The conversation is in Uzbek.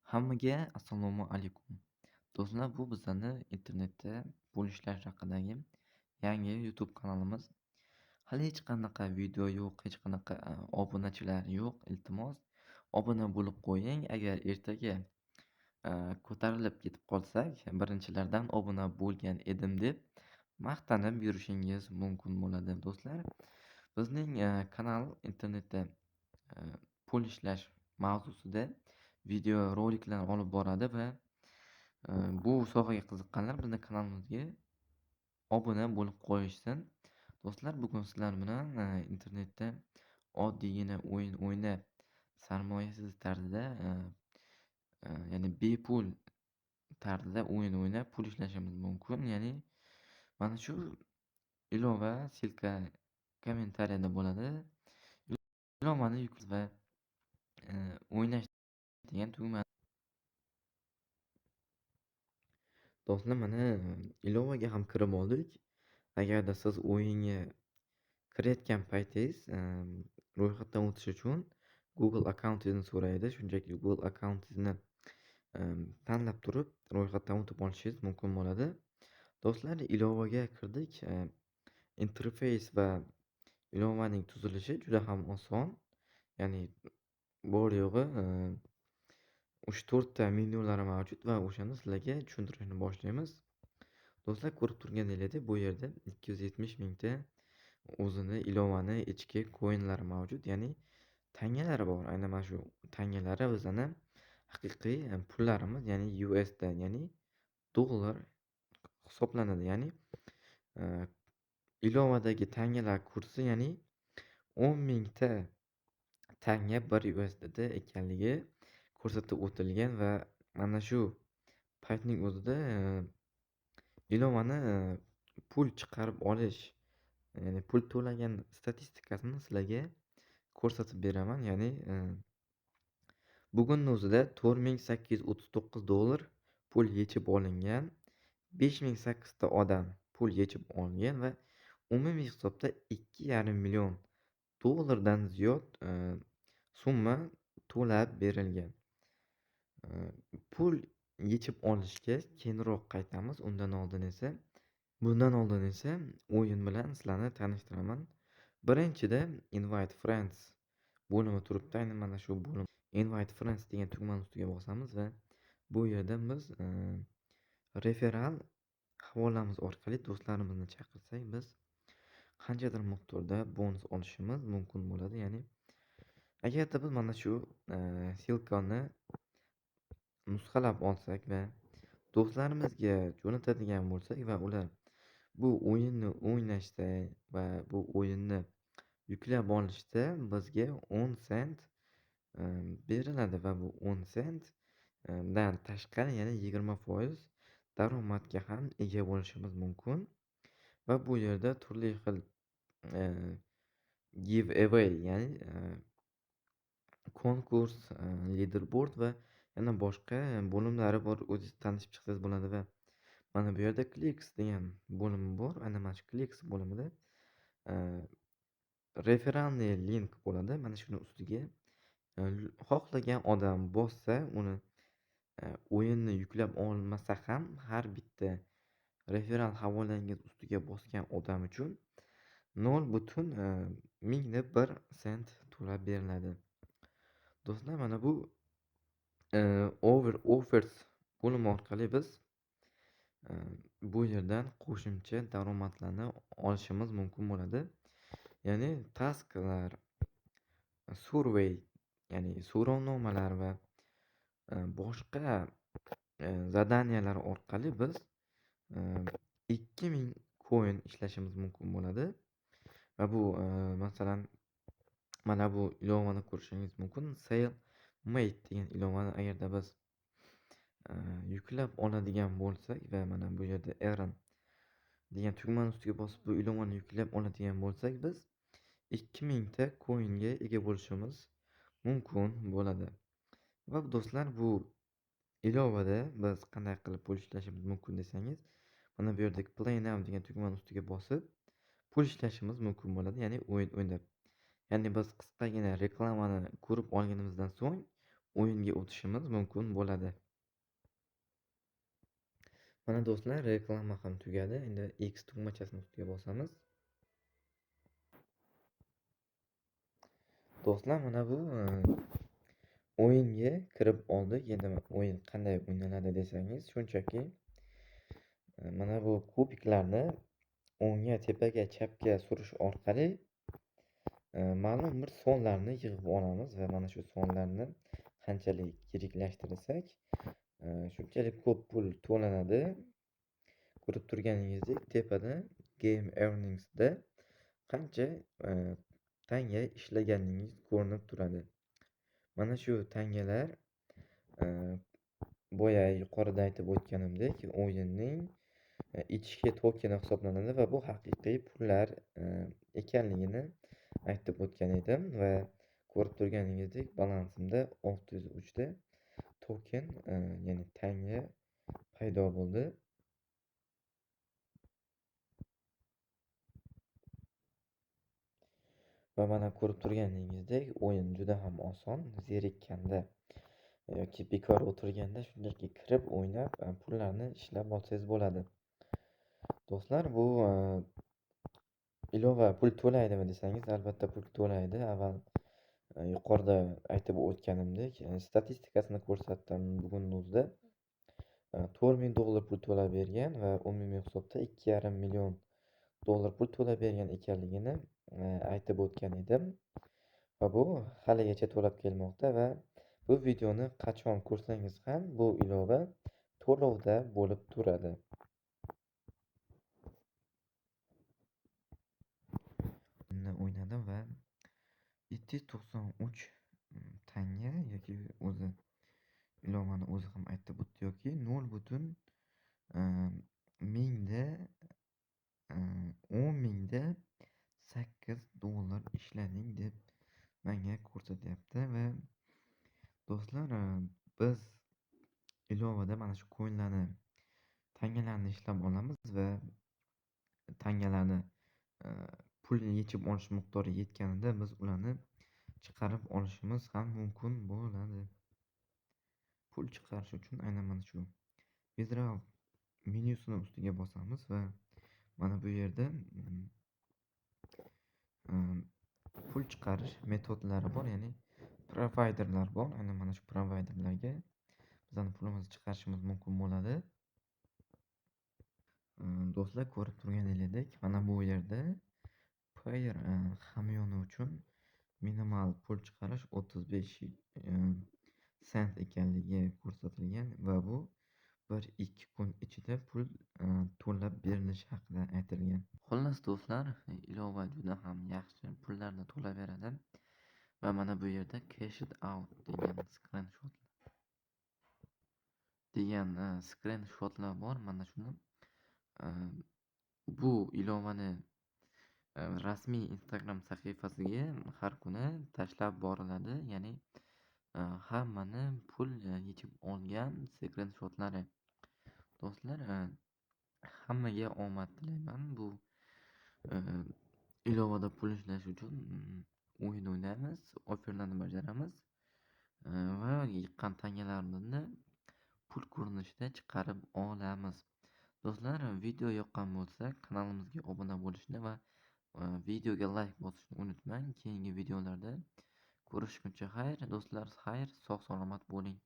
Hammaga assalomu alaykum. Do'stlar, bu bizani internetda pul ishlash haqidagi yangi YouTube kanalimiz. Hali hech qanaqa video yo'q, hech qanaqa obunachilar yo'q. Iltimos, obuna bo'lib qo'ying. Agar ertaga ko'tarilib ketib qolsak, birinchilardan obuna bo'lgan edim deb maqtanib yurishingiz mumkin bo'ladi, do'stlar. Bizning kanal internetda e, pul ishlash mavzusida video roliklar olib boradi va bu sohaga qiziqqanlar bizni kanalimizga obuna bo'lib qo'yishsin. Do'stlar, bugun sizlar bilan internetda oddiygina o'yin o'ynab, sarmoyasiz tarzda, ya'ni bepul tarzda o'yin o'ynab pul ishlashimiz mumkin. Ya'ni mana shu ilova, silka kommentariyada bo'ladi. Ilovani yukla va o'ynash degan tugma. Do'stlar, mana ilovaga ham kirib oldik. Agarda siz o'yinga kirayotgan paytingiz ro'yxatdan o'tish uchun Google akkauntingizni so'raydi. Shunchaki Google akkauntingizni tanlab turib, ro'yxatdan o'tib olishingiz mumkin bo'ladi. Do'stlar, ilovaga kirdik. Interfeys va ilovaning tuzilishi juda ham oson. Ya'ni bor yo'g'i 3-4 ta menyulari mavjud va o'shani sizlarga tushuntirishni boshlaymiz. Do'stlar, ko'rib turganingizdek, bu yerda 270 mingta o'zini ilovani ichki koinlari mavjud. Ya'ni tangalari bor. Aynan mana shu tangalari bizani haqiqiy pullarimiz, ya'ni USD, ya'ni dollar hisoblanadi. Ya'ni ilovadagi tangalar kursi, ya'ni 10 mingta tanga 1 USDda ekanligi ko'rsatib o'tilgan va mana shu paytning o'zida ilovani pul chiqarib olish, ya'ni pul to'lagan statistikasini sizlarga ko'rsatib beraman. Ya'ni bugunning o'zida $4839 pul yechib olingan, 5008 ta odam pul yechib olgan va umumiy hisobda 2,5 million dollardan ziyod summa to'lab berilgan. Pul yechib olishga keyinroq qaytamiz. Bundan oldin esa o'yin bilan sizlarni tanishtiraman. Birinchida Invite Friends bo'limi turibdi. Aynan mana shu bo'lim Invite Friends degan tugmani ustiga bosamiz va bu yerda biz referral havolamiz orqali do'stlarimizni chaqirsak, biz qanchadir miqdorda bonus olishimiz mumkin bo'ladi. Ya'ni agarda biz mana shu silkani nusxalab olsak va do'stlarimizga jo'natadigan bo'lsak va ular bu o'yinni o'ynashda va bu o'yinni yuklab olishda bizga 10 sent beriladi va bu 10 sent dan tashqari yana 20% daromadga ham ega bo'lishimiz mumkin va bu yerda turli xil give away, ya'ni konkurs, leaderboard va yana boshqa bo'limlari bor. O'zingiz tanishib chiqsangiz bo'ladi va mana bu yerda Clicks degan bo'lim bor. Ana mana shu Clicks bo'limida referralniy link bo'ladi. Mana shuni ustiga xohlagan odam bossa, uni o'yinni yuklab olmasa ham har bitta referral havolangiz ustiga bosgan odam uchun 0,1 sent to'lab beriladi. Do'stlar, mana bu offers bo'limi orqali biz bu yerdan qo'shimcha daromadlarni olishimiz mumkin bo'ladi. Ya'ni tasklar, survey, ya'ni so'rovnomalar va boshqa zadaniyalar orqali biz 2000 coin ishlashimiz mumkin bo'ladi va bu masalan mana bu ilovani ko'rishingiz mumkin. Sale mate degan ilovani agarda biz yuklab oladigan bo'lsak va mana bu yerda earn degan tugmani ustiga bosib bu ilovani yuklab oladigan bo'lsak, biz 2000 ta coinga ega bo'lishimiz mumkin bo'ladi. Va do'stlar, bu ilovada biz qanday qilib pul ishlashimiz mumkin desangiz, mana bu yerdagi play now degan tugmani ustiga bosib pul ishlashimiz mumkin bo'ladi. Ya'ni o'yin o'ynab. Ya'ni biz qisqagina reklamani ko'rib olganimizdan so'ng o'yinga o'tishimiz mumkin bo'ladi. Mana do'stlar, reklama ham tugadi. Endi X tugmachasini ustiga bosamiz. Do'stlar, mana bu o'yinga kirib oldik. Endi o'yin qanday o'ynaladi desangiz, shunchaki mana bu kubiklarni o'ngga, tepaga, chapga surish orqali ma'lum bir sonlarni yig'ib olamiz va mana shu sonlarni qanchalik yiriklashtirsak, shunchalik ko'p pul to'lanadi. Ko'rib turganingizdek, tepada Game Earnings'da qancha tanga ishlaganingiz ko'rinib turadi. Mana shu tangalar boya yuqorida aytib o'tganimdek, o'yinning ichki tokeni hisoblanadi va bu haqiqiy pullar ekanligini aytib o'tgan edim va ko'rib turganingizdek, balansimda 603 ta token, ya'ni tanga paydo bo'ldi. Va mana ko'rib turganingizdek, o'yin juda ham oson. Zerikkanda yoki bekor o'tirganda shunchaki kirib o'ynab, pullarni ishlab olsangiz bo'ladi. Do'stlar, bu ilova pul to'laydimi desangiz, albatta pul to'laydi. Avval yuqorida aytib o'tganimdek, statistikasini ko'rsatdim bugunning o'zida. $4000 pul to'lab bergan va umumiy hisobda $2,5 million pul to'lab bergan ekanligini aytib o'tgan edim. Va bu haligacha to'lab kelmoqda va bu videoni qachon ko'rsangiz ham bu ilova to'lovda bo'lib turadi. O'ynadim va 793 tanga yoki o'zi ilovani o'zi ham aytib o'tdi yoki 10,000 ishlading deb menga ko'rsatyapti. Va do'stlar, biz ilovada mana shu coinlarni, tangalarni ishlab olamiz va tangalarni pulni yechib olish miqdori yetganida biz ularni chiqarib olishimiz ham mumkin bo'ladi. Pul chiqarish uchun aynan mana shu withdraw menyusini ustiga bosamiz va mana bu yerda pul chiqarish metodlari bor, ya'ni providerlar bor. Aynan mana shu providerlarga bizning pulimizni chiqarishimiz mumkin bo'ladi. Do'stlar, ko'rib turganingizdek, mana bu yerda Payer hamyoni uchun minimal pul chiqarish 35 sent ekanligi ko'rsatilgan va bu 1-2 kun ichida pul to'lab berilishi haqida aytilgan. Xullas do'stlar, ilova juda ham yaxshi pullarni to'laveradi va mana bu yerda cash it out degan screenshotlar bor. Mana shuni bu ilovani rasmiy Instagram sahifasiga har kuni tashlab boriladi. Ya'ni hammani pul yechib olgan screenshotlari. Do'stlar, hammaga omad tilayman. Bu ilovada pul ishlash uchun o'yin o'ynaymiz, offerlarni bajaramiz va yiqqan tangalarni pul ko'rinishida chiqarib olamiz. Do'stlar, video yoqqan bo'lsa kanalimizga obuna bo'lishni va videoga like bosishni unutmang. Keyingi videolarda ko'rishguncha xayr do'stlar, xayr, sog' salomat bo'ling.